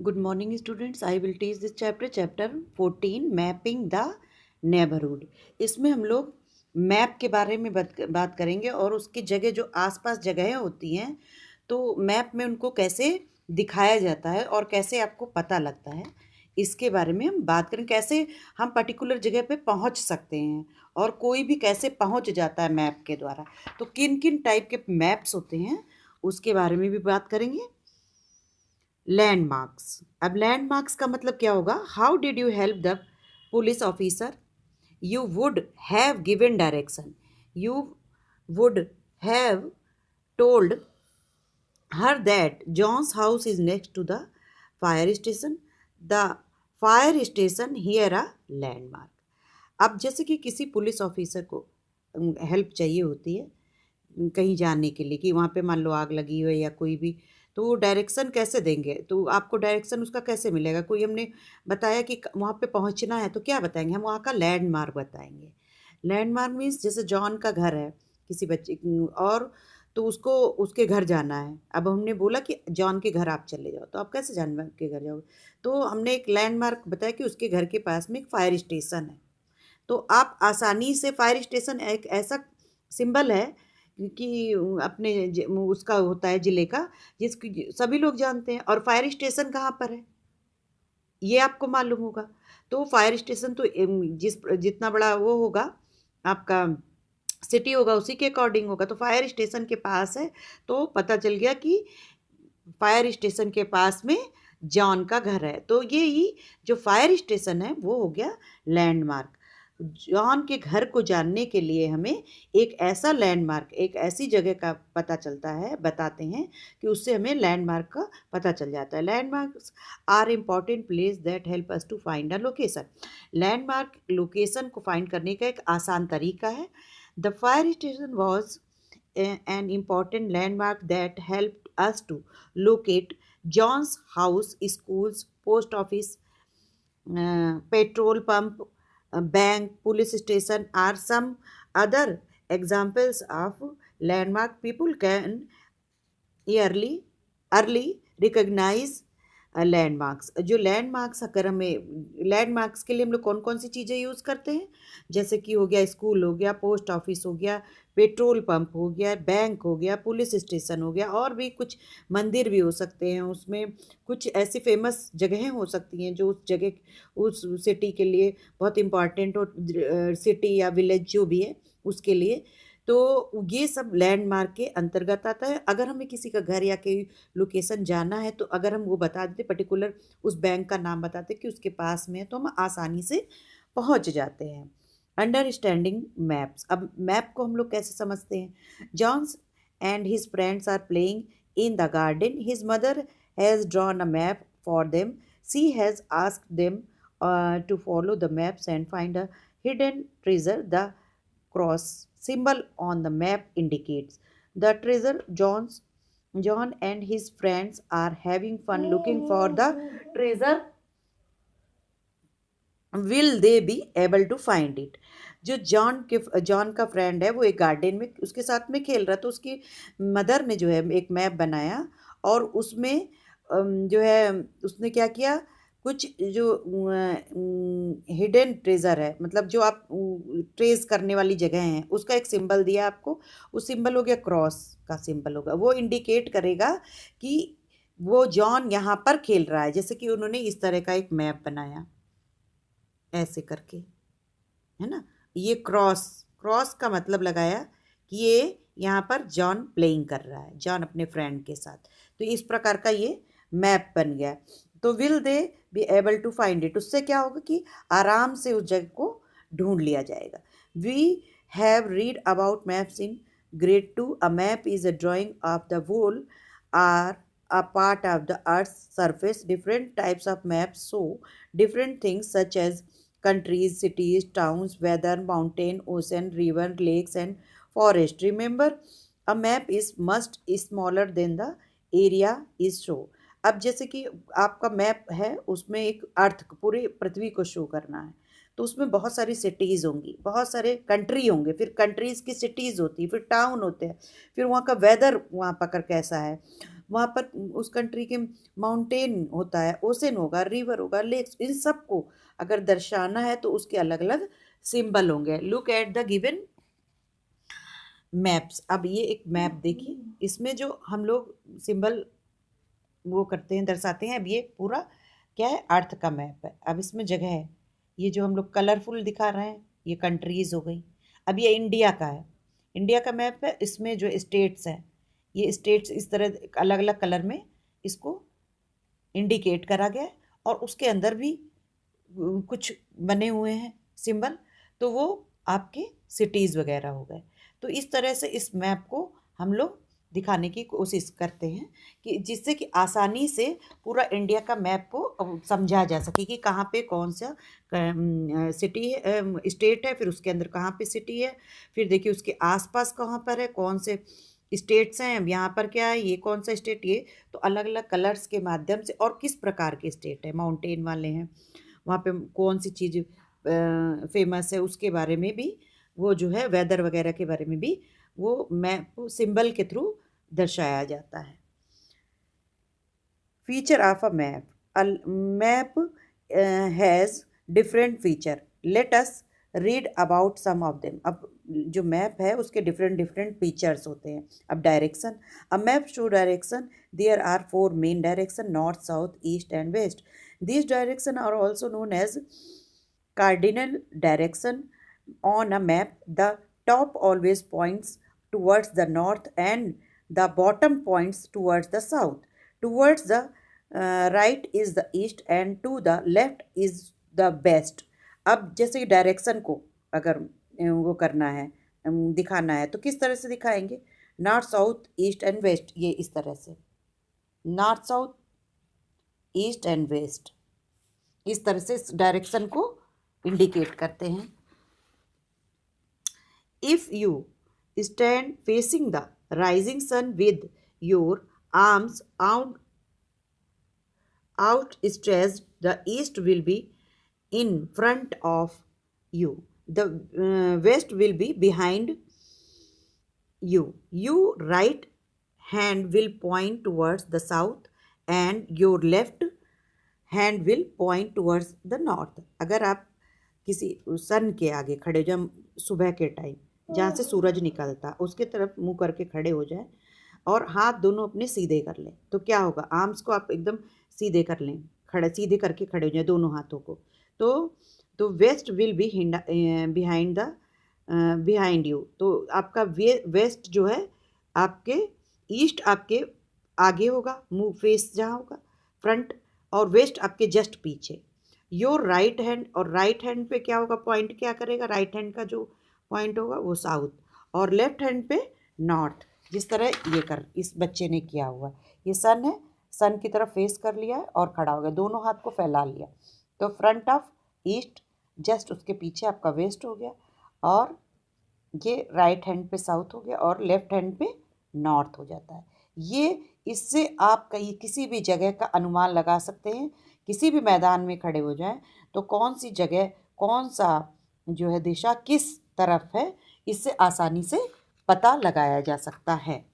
Good morning, students. I will teach this chapter 14, Mapping the Neighborhood. इसमें हम लोग map के बारे में बात करेंगे और उसकी जगह जो आसपास जगहें होती हैं तो मैप में उनको कैसे दिखाया जाता है और कैसे आपको पता लगता है, इसके बारे में हम बात करें। कैसे हम पर्टिकुलर जगह पे पहुंच सकते हैं और कोई भी कैसे पहुंच जाता है मैप के द्वारा। तो किन किन टाइप के मैप्स होते हैं उसके बारे में भी बात करेंगे। लैंडमार्क्स। अब लैंडमार्क्स का मतलब क्या होगा? How did you help the police officer? You would have given direction, you would have told her that John's house is next to the fire station, the fire station here a landmark. अब जैसे कि किसी police officer को help चाहिए होती है कहीं जाने के लिए, कि वहाँ पे मान लो आग लगी हो या कोई भी, तो वो डायरेक्शन कैसे देंगे? तो आपको डायरेक्शन उसका कैसे मिलेगा? कोई हमने बताया कि वहाँ पे पहुँचना है तो क्या बताएंगे? हम वहाँ का लैंडमार्क बताएंगे। लैंडमार्क मीन्स जैसे जॉन का घर है किसी बच्चे और तो उसको उसके घर जाना है। अब हमने बोला कि जॉन के घर आप चले जाओ, तो आप कैसे जॉन के घर जाओगे? तो हमने एक लैंडमार्क बताया कि उसके घर के पास में एक फायर स्टेशन है। तो आप आसानी से, फायर स्टेशन एक ऐसा सिंबल है कि अपने उसका होता है ज़िले का, जिसकी सभी लोग जानते हैं। और फायर स्टेशन कहाँ पर है ये आपको मालूम होगा। तो फायर स्टेशन तो जितना बड़ा वो होगा आपका सिटी होगा उसी के अकॉर्डिंग होगा। तो फायर स्टेशन के पास है तो पता चल गया कि फायर स्टेशन के पास में जॉन का घर है। तो ये ही जो फायर स्टेशन है वो हो गया लैंडमार्क। जॉन के घर को जानने के लिए हमें एक ऐसा लैंडमार्क, एक ऐसी जगह का पता चलता है, बताते हैं कि उससे हमें लैंडमार्क का पता चल जाता है। Landmarks are important place that help us to find a location. Landmark location को फाइंड करने का एक आसान तरीका है। The fire station was an important landmark that helped us to locate John's house, schools, post office, petrol pump, bank, police station are some other examples of landmark. People can early early recognize landmarks. जो landmarks, अगर हमें landmarks के लिए हम लोग कौन कौन सी चीज़ें यूज़ करते हैं, जैसे कि हो गया स्कूल, हो गया पोस्ट ऑफिस, हो गया पेट्रोल पंप, हो गया बैंक, हो गया पुलिस स्टेशन, हो गया और भी कुछ मंदिर भी हो सकते हैं। उसमें कुछ ऐसी फेमस जगहें हो सकती हैं जो उस जगह, उस सिटी के लिए बहुत इम्पॉर्टेंट हो, सिटी या विलेज जो भी है उसके लिए। तो ये सब लैंडमार्क के अंतर्गत आता है। अगर हमें किसी का घर या कोई लोकेशन जाना है तो अगर हम वो बता देते, पर्टिकुलर उस बैंक का नाम बताते कि उसके पास में है, तो हम आसानी से पहुंच जाते हैं। Understanding maps. अब मैप को हम लोग कैसे समझते हैं? John's and his friends are playing in the garden, his mother has drawn a map for them, she has asked them to follow the maps and find a hidden treasure. The cross symbol on the map indicates the treasure. John and his friends are having fun looking for the treasure. Will they be able to find it? जो John का friend है वो एक garden में उसके साथ में खेल रहा, तो उसकी मदर ने जो है एक मैप बनाया और उसमें जो है उसने क्या किया, कुछ जो हिडन ट्रेजर है, मतलब जो आप ट्रेस करने वाली जगह हैं उसका एक सिंबल दिया आपको। उस सिंबल हो गया क्रॉस का सिंबल होगा, वो इंडिकेट करेगा कि वो जॉन यहाँ पर खेल रहा है। जैसे कि उन्होंने इस तरह का एक मैप बनाया ऐसे करके, है ना। ये क्रॉस, क्रॉस का मतलब लगाया कि ये यहाँ पर जॉन प्लेइंग कर रहा है, जॉन अपने फ्रेंड के साथ। तो इस प्रकार का ये मैप बन गया। तो will they be able to find it, उससे क्या होगा कि आराम से उस जगह को ढूंढ लिया जाएगा। We have read about maps in grade 2। A map is a drawing of the whole or a part of the earth's surface. Different types of maps show different things such as countries, cities, towns, weather, mountain, ocean, river, lakes and forest. Remember, a map is much smaller than the area is show. अब जैसे कि आपका map है उसमें एक अर्थ पूरी पृथ्वी को show करना है, तो उसमें बहुत सारी सिटीज़ होंगी, बहुत सारे कंट्री होंगे, फिर कंट्रीज़ की सिटीज़ होती है, फिर टाउन होते हैं, फिर वहाँ का वेदर वहाँ पर कैसा है, वहाँ पर उस कंट्री के माउंटेन होता है, ओशन होगा, रिवर होगा, लेक्स, इन सब को अगर दर्शाना है तो उसके अलग अलग सिंबल होंगे। Look at the given maps. अब ये एक मैप देखिए, इसमें जो हम लोग सिंबल वो करते हैं, दर्शाते हैं। अब ये पूरा क्या है, अर्थ का मैप है। अब इसमें जगह है, ये जो हम लोग कलरफुल दिखा रहे हैं ये कंट्रीज हो गई। अब ये इंडिया का है, इंडिया का मैप है, इसमें जो स्टेट्स हैं ये स्टेट्स इस तरह अलग अलग कलर में इसको इंडिकेट करा गया है, और उसके अंदर भी कुछ बने हुए हैं सिंबल, तो वो आपके सिटीज़ वगैरह हो गए। तो इस तरह से इस मैप को हम लोग दिखाने की कोशिश करते हैं कि जिससे कि आसानी से पूरा इंडिया का मैप को समझा जा सके कि कहाँ पे कौन सा सिटी है, स्टेट है, फिर उसके अंदर कहाँ पे सिटी है, फिर देखिए उसके आसपास कहाँ पर है, कौन से स्टेट्स हैं, अब यहाँ पर क्या है, ये कौन सा स्टेट, ये तो अलग अलग कलर्स के माध्यम से, और किस प्रकार के स्टेट है, माउंटेन वाले हैं, वहाँ पे कौन सी चीज़ फेमस है, उसके बारे में भी, वो जो है वेदर वगैरह के बारे में भी वो मैप सिंबल के थ्रू दर्शाया जाता है। Feature of a map, a map has different feature, let us read about some of them. अब जो मैप है उसके डिफरेंट डिफरेंट फीचर्स होते हैं। अब direction, a map show direction, there are 4 main direction, north, south, east and west. These directions are also known as cardinal direction. On a map, the top always points towards the north and the bottom points towards the south. Towards the right is the east and to the left is the west. अब जैसे direction को अगर वो करना है, दिखाना है, तो किस तरह से दिखाएंगे, north, south, east and west, ये इस तरह से north, south, east and west, इस तरह से डायरेक्शन को इंडिकेट करते हैं। If you stand facing the rising sun with your arms out stretched, the east will be in front of you, the west will be behind you, your right hand will point towards the south and your left hand will point towards the north। अगर आप किसी सन के आगे खड़े, जब सुबह के time जहाँ से सूरज निकलता उसके तरफ मुंह करके खड़े हो जाए और हाथ दोनों अपने सीधे कर लें, तो क्या होगा, आर्म्स को आप एकदम सीधे कर लें, खड़े सीधे करके खड़े हो जाए दोनों हाथों को, तो west will be behind you, तो आपका वेस्ट जो है आपके, ईस्ट आपके आगे होगा, मुंह फेस जहाँ होगा फ्रंट, और वेस्ट आपके जस्ट पीछे। योर राइट हैंड, और राइट हैंड पे क्या होगा, पॉइंट क्या करेगा, राइट हैंड का जो पॉइंट होगा वो साउथ, और लेफ्ट हैंड पे नॉर्थ। जिस तरह ये कर इस बच्चे ने किया हुआ, ये सन है, सन की तरफ फेस कर लिया है और खड़ा हो गया, दोनों हाथ को फैला लिया, तो फ्रंट ऑफ ईस्ट, जस्ट उसके पीछे आपका वेस्ट हो गया, और ये राइट हैंड पे साउथ हो गया, और लेफ्ट हैंड पे नॉर्थ हो जाता है। ये इससे आप कहीं किसी भी जगह का अनुमान लगा सकते हैं, किसी भी मैदान में खड़े हो जाएं तो कौन सी जगह, कौन सा जो है दिशा किस तरफ है, इससे आसानी से पता लगाया जा सकता है।